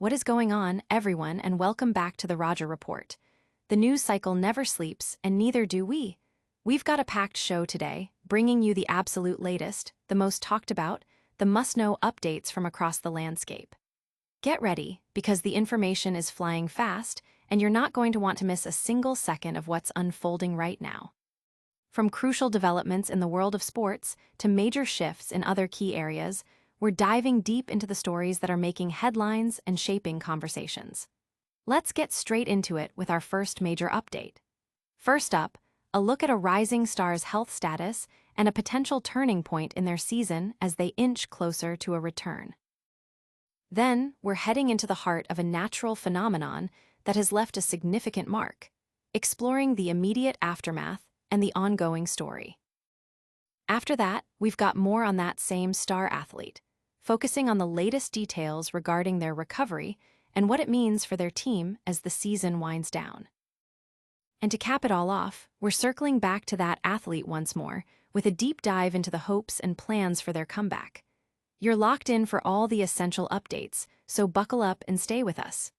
What is going on, everyone, and welcome back to the Roger Report. The news cycle never sleeps, and neither do we. We've got a packed show today, bringing you the absolute latest, the most talked about, the must-know updates from across the landscape. Get ready, because the information is flying fast, and you're not going to want to miss a single second of what's unfolding right now. From crucial developments in the world of sports to major shifts in other key areas, we're diving deep into the stories that are making headlines and shaping conversations. Let's get straight into it with our first major update. First up, a look at a rising star's health status and a potential turning point in their season as they inch closer to a return. Then, we're heading into the heart of a natural phenomenon that has left a significant mark, exploring the immediate aftermath and the ongoing story. After that, we've got more on that same star athlete, focusing on the latest details regarding their recovery and what it means for their team as the season winds down. And to cap it all off, we're circling back to that athlete once more, with a deep dive into the hopes and plans for their comeback. You're locked in for all the essential updates, so buckle up and stay with us.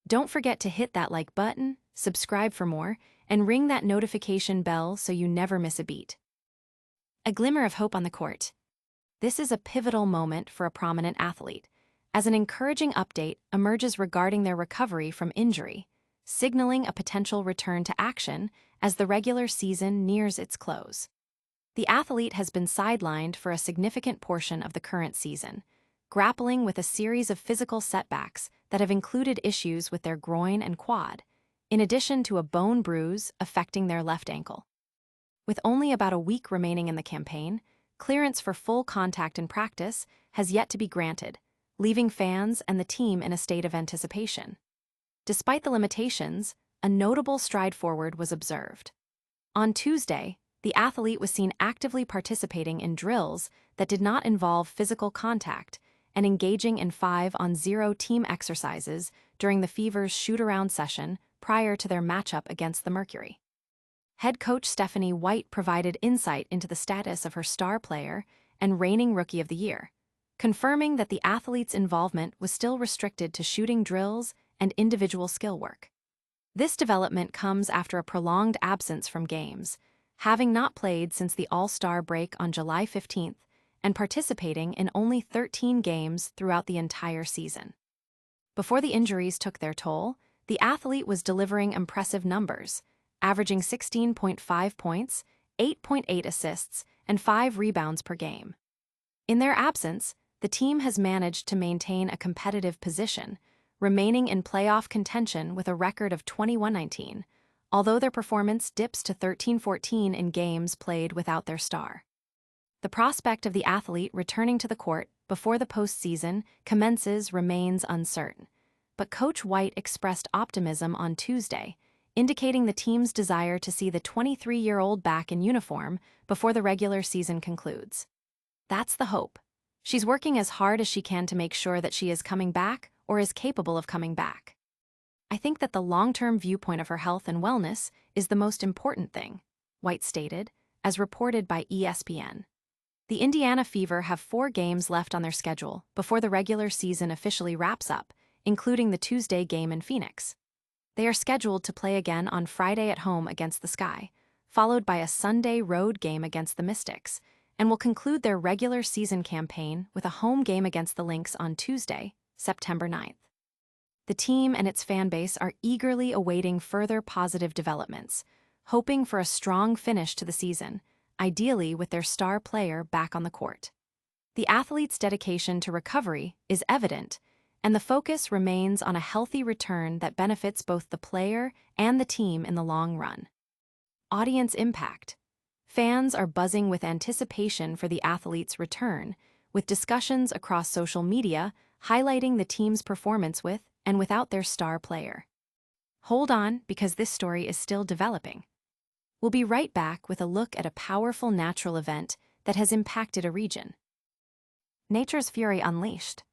Don't forget to hit that like button, subscribe for more, and ring that notification bell so you never miss a beat. A glimmer of hope on the court. This is a pivotal moment for a prominent athlete, as an encouraging update emerges regarding their recovery from injury, signaling a potential return to action as the regular season nears its close. The athlete has been sidelined for a significant portion of the current season, grappling with a series of physical setbacks that have included issues with their groin and quad, in addition to a bone bruise affecting their left ankle. With only about a week remaining in the campaign, clearance for full contact in practice has yet to be granted, leaving fans and the team in a state of anticipation. Despite the limitations, a notable stride forward was observed. On Tuesday, the athlete was seen actively participating in drills that did not involve physical contact and engaging in 5-on-0 team exercises during the Fever's shoot-around session prior to their matchup against the Mercury. Head coach Stephanie White provided insight into the status of her star player and reigning Rookie of the Year, confirming that the athlete's involvement was still restricted to shooting drills and individual skill work. This development comes after a prolonged absence from games, having not played since the All-Star break on July 15th and participating in only 13 games throughout the entire season. Before the injuries took their toll, the athlete was delivering impressive numbers, averaging 16.5 points, 8.8 assists, and 5 rebounds per game. In their absence, the team has managed to maintain a competitive position, remaining in playoff contention with a record of 21-19, although their performance dips to 13-14 in games played without their star. The prospect of the athlete returning to the court before the postseason commences remains uncertain, but Coach White expressed optimism on Tuesday, indicating the team's desire to see the 23-year-old back in uniform before the regular season concludes. That's the hope. She's working as hard as she can to make sure that she is coming back or is capable of coming back. I think that the long-term viewpoint of her health and wellness is the most important thing, White stated, as reported by ESPN. The Indiana Fever have 4 games left on their schedule before the regular season officially wraps up, including the Tuesday game in Phoenix. They are scheduled to play again on Friday at home against the Sky, followed by a Sunday road game against the Mystics, and will conclude their regular season campaign with a home game against the Lynx on Tuesday, September 9th. The team and its fanbase are eagerly awaiting further positive developments, hoping for a strong finish to the season, ideally with their star player back on the court. The athlete's dedication to recovery is evident, and the focus remains on a healthy return that benefits both the player and the team in the long run. Audience impact. Fans are buzzing with anticipation for the athlete's return, with discussions across social media highlighting the team's performance with and without their star player. Hold on, because this story is still developing. We'll be right back with a look at a powerful natural event that has impacted a region. Nature's fury unleashed.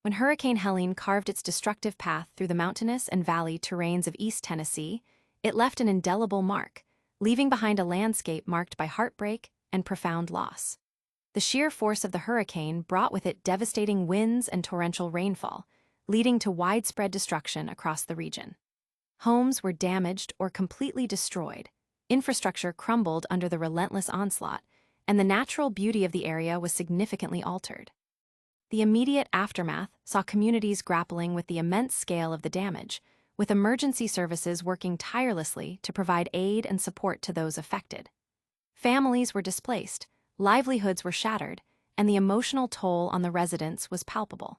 When Hurricane Helene carved its destructive path through the mountainous and valley terrains of East Tennessee, it left an indelible mark, leaving behind a landscape marked by heartbreak and profound loss. The sheer force of the hurricane brought with it devastating winds and torrential rainfall, leading to widespread destruction across the region. Homes were damaged or completely destroyed, infrastructure crumbled under the relentless onslaught, and the natural beauty of the area was significantly altered. The immediate aftermath saw communities grappling with the immense scale of the damage, with emergency services working tirelessly to provide aid and support to those affected. Families were displaced, livelihoods were shattered, and the emotional toll on the residents was palpable.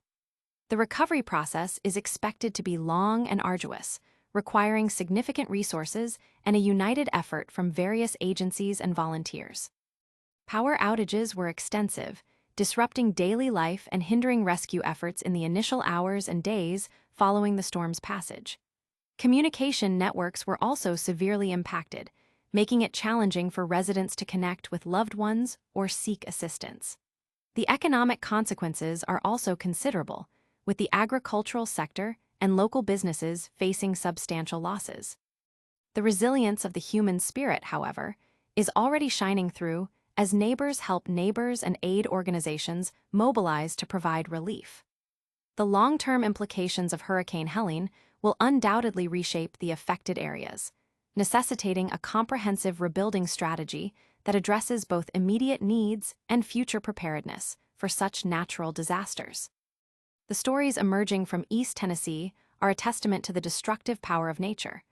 The recovery process is expected to be long and arduous, requiring significant resources and a united effort from various agencies and volunteers. Power outages were extensive, disrupting daily life and hindering rescue efforts in the initial hours and days following the storm's passage. Communication networks were also severely impacted, making it challenging for residents to connect with loved ones or seek assistance. The economic consequences are also considerable, with the agricultural sector and local businesses facing substantial losses. The resilience of the human spirit, however, is already shining through as neighbors help neighbors and aid organizations mobilize to provide relief. The long-term implications of Hurricane Helene will undoubtedly reshape the affected areas, necessitating a comprehensive rebuilding strategy that addresses both immediate needs and future preparedness for such natural disasters. The stories emerging from East Tennessee are a testament to the destructive power of nature,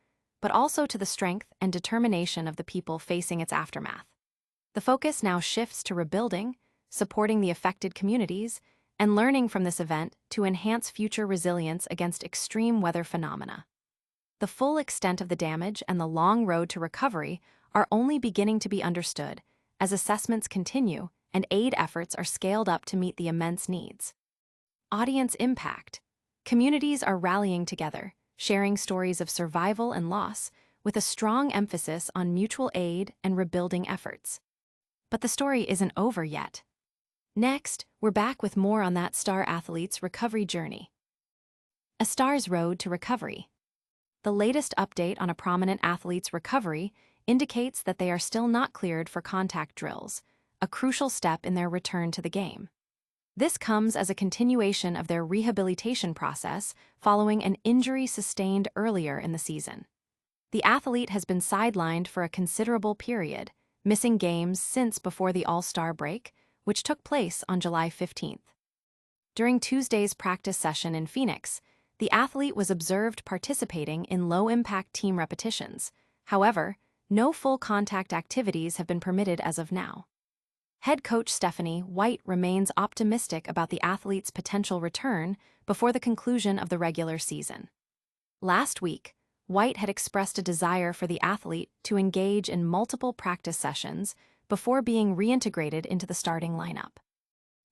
but also to the strength and determination of the people facing its aftermath. The focus now shifts to rebuilding, supporting the affected communities, and learning from this event to enhance future resilience against extreme weather phenomena. The full extent of the damage and the long road to recovery are only beginning to be understood as assessments continue and aid efforts are scaled up to meet the immense needs. Audience impact. Communities are rallying together, sharing stories of survival and loss, with a strong emphasis on mutual aid and rebuilding efforts. But the story isn't over yet. Next, we're back with more on that star athlete's recovery journey. A star's road to recovery. The latest update on a prominent athlete's recovery indicates that they are still not cleared for contact drills, a crucial step in their return to the game. This comes as a continuation of their rehabilitation process following an injury sustained earlier in the season. The athlete has been sidelined for a considerable period, missing games since before the All-Star break, which took place on July 15th. During Tuesday's practice session in Phoenix, the athlete was observed participating in low-impact team repetitions. However, no full contact activities have been permitted as of now. Head coach Stephanie White remains optimistic about the athlete's potential return before the conclusion of the regular season. Last week, White had expressed a desire for the athlete to engage in multiple practice sessions before being reintegrated into the starting lineup.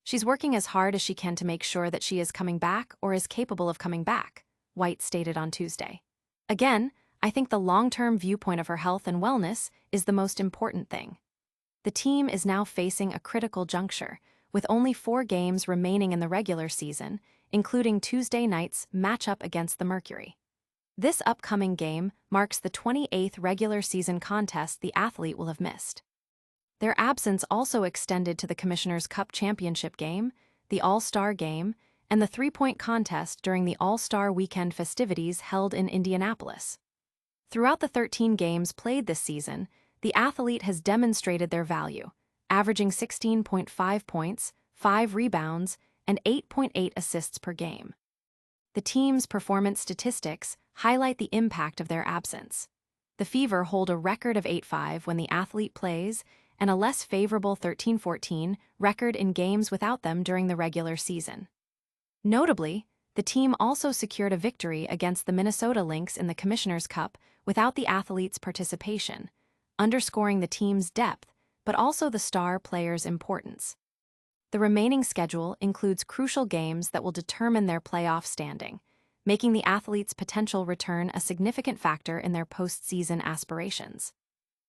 She's working as hard as she can to make sure that she is coming back or is capable of coming back, White stated on Tuesday. Again, I think the long-term viewpoint of her health and wellness is the most important thing. The team is now facing a critical juncture, with only 4 games remaining in the regular season, including Tuesday night's matchup against the Mercury. This upcoming game marks the 28th regular season contest the athlete will have missed. Their absence also extended to the Commissioner's Cup Championship game, the All-Star game, and the three-point contest during the All-Star Weekend festivities held in Indianapolis. Throughout the 13 games played this season, the athlete has demonstrated their value, averaging 16.5 points, 5 rebounds, and 8.8 assists per game. The team's performance statistics highlight the impact of their absence. The Fever hold a record of 8-5 when the athlete plays, and a less favorable 13-14 record in games without them during the regular season. Notably, the team also secured a victory against the Minnesota Lynx in the Commissioner's Cup without the athlete's participation, underscoring the team's depth, but also the star player's importance. The remaining schedule includes crucial games that will determine their playoff standing, making the athlete's potential return a significant factor in their postseason aspirations.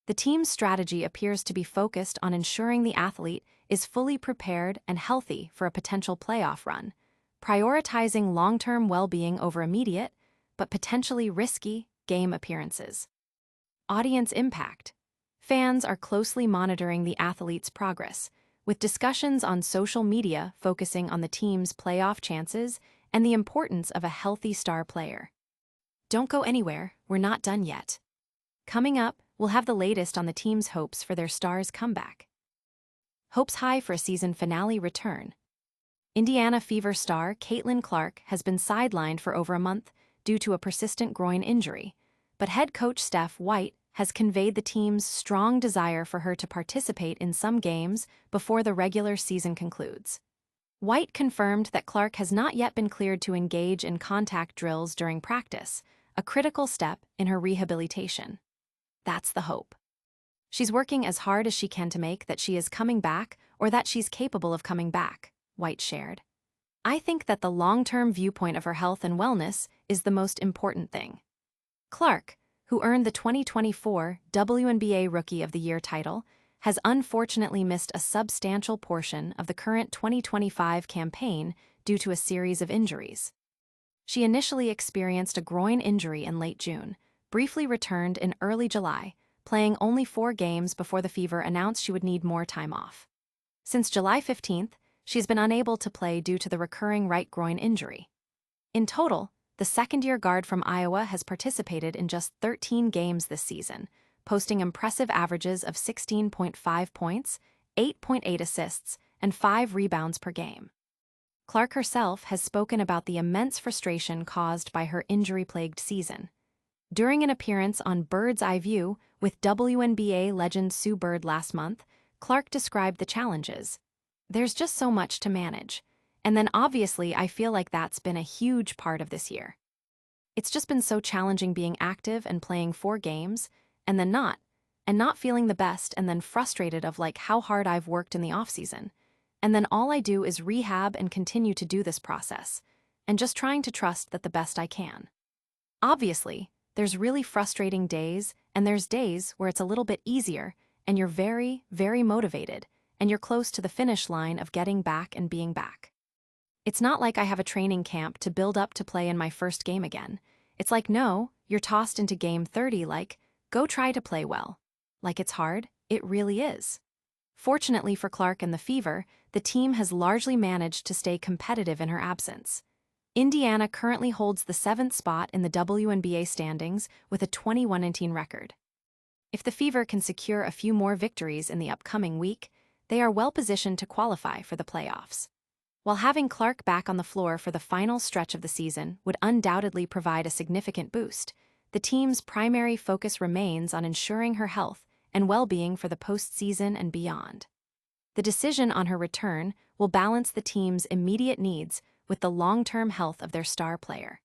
The team's strategy appears to be focused on ensuring the athlete is fully prepared and healthy for a potential playoff run, prioritizing long-term well-being over immediate, but potentially risky, game appearances. Audience impact. Fans are closely monitoring the athlete's progress, with discussions on social media focusing on the team's playoff chances and the importance of a healthy star player. Don't go anywhere, we're not done yet. Coming up, we'll have the latest on the team's hopes for their stars' comeback. Hopes high for a season finale return. Indiana Fever star Caitlin Clark has been sidelined for over a month due to a persistent groin injury, but head coach Steph White has conveyed the team's strong desire for her to participate in some games before the regular season concludes. White confirmed that Clark has not yet been cleared to engage in contact drills during practice, a critical step in her rehabilitation. That's the hope. She's working as hard as she can to make that she is coming back or that she's capable of coming back, White shared. I think that the long-term viewpoint of her health and wellness is the most important thing. Clark, who earned the 2024 WNBA Rookie of the Year title, has unfortunately missed a substantial portion of the current 2025 campaign due to a series of injuries. She initially experienced a groin injury in late June, briefly returned in early July, playing only 4 games before the Fever announced she would need more time off. Since July 15th, she's been unable to play due to the recurring right groin injury. In total, the second-year guard from Iowa has participated in just 13 games this season, posting impressive averages of 16.5 points, 8.8 assists, and 5 rebounds per game. Clark herself has spoken about the immense frustration caused by her injury-plagued season. During an appearance on Bird's Eye View with WNBA legend Sue Bird last month, Clark described the challenges. There's just so much to manage. And then obviously I feel like that's been a huge part of this year. It's just been so challenging being active and playing 4 games, and then not feeling the best, and then frustrated of like how hard I've worked in the offseason. And then all I do is rehab and continue to do this process, and just trying to trust that the best I can. Obviously, there's really frustrating days, and there's days where it's a little bit easier, and you're very, very motivated, and you're close to the finish line of getting back and being back. It's not like I have a training camp to build up to play in my first game again. It's like, no, you're tossed into game 30 like, go try to play well. Like it's hard, it really is. Fortunately for Clark and the Fever, the team has largely managed to stay competitive in her absence. Indiana currently holds the 7th spot in the WNBA standings with a 21-18 record. If the Fever can secure a few more victories in the upcoming week, they are well positioned to qualify for the playoffs. While having Clark back on the floor for the final stretch of the season would undoubtedly provide a significant boost, the team's primary focus remains on ensuring her health and well-being for the postseason and beyond. The decision on her return will balance the team's immediate needs with the long-term health of their star player.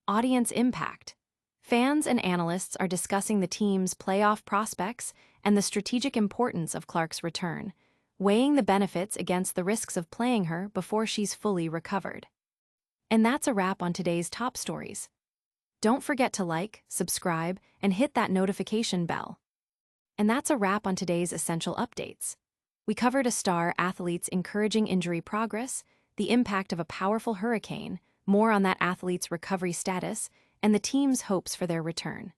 Audience impact. Fans and analysts are discussing the team's playoff prospects and the strategic importance of Clark's return, weighing the benefits against the risks of playing her before she's fully recovered. And that's a wrap on today's top stories. Don't forget to like, subscribe, and hit that notification bell. And that's a wrap on today's essential updates. We covered a star athlete's encouraging injury progress, the impact of a powerful hurricane, more on that athlete's recovery status, and the team's hopes for their return.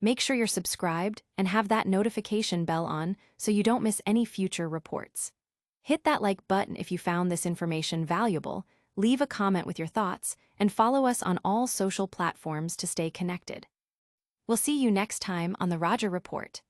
Make sure you're subscribed and have that notification bell on so you don't miss any future reports. Hit that like button if you found this information valuable, leave a comment with your thoughts, and follow us on all social platforms to stay connected. We'll see you next time on the Roger Report.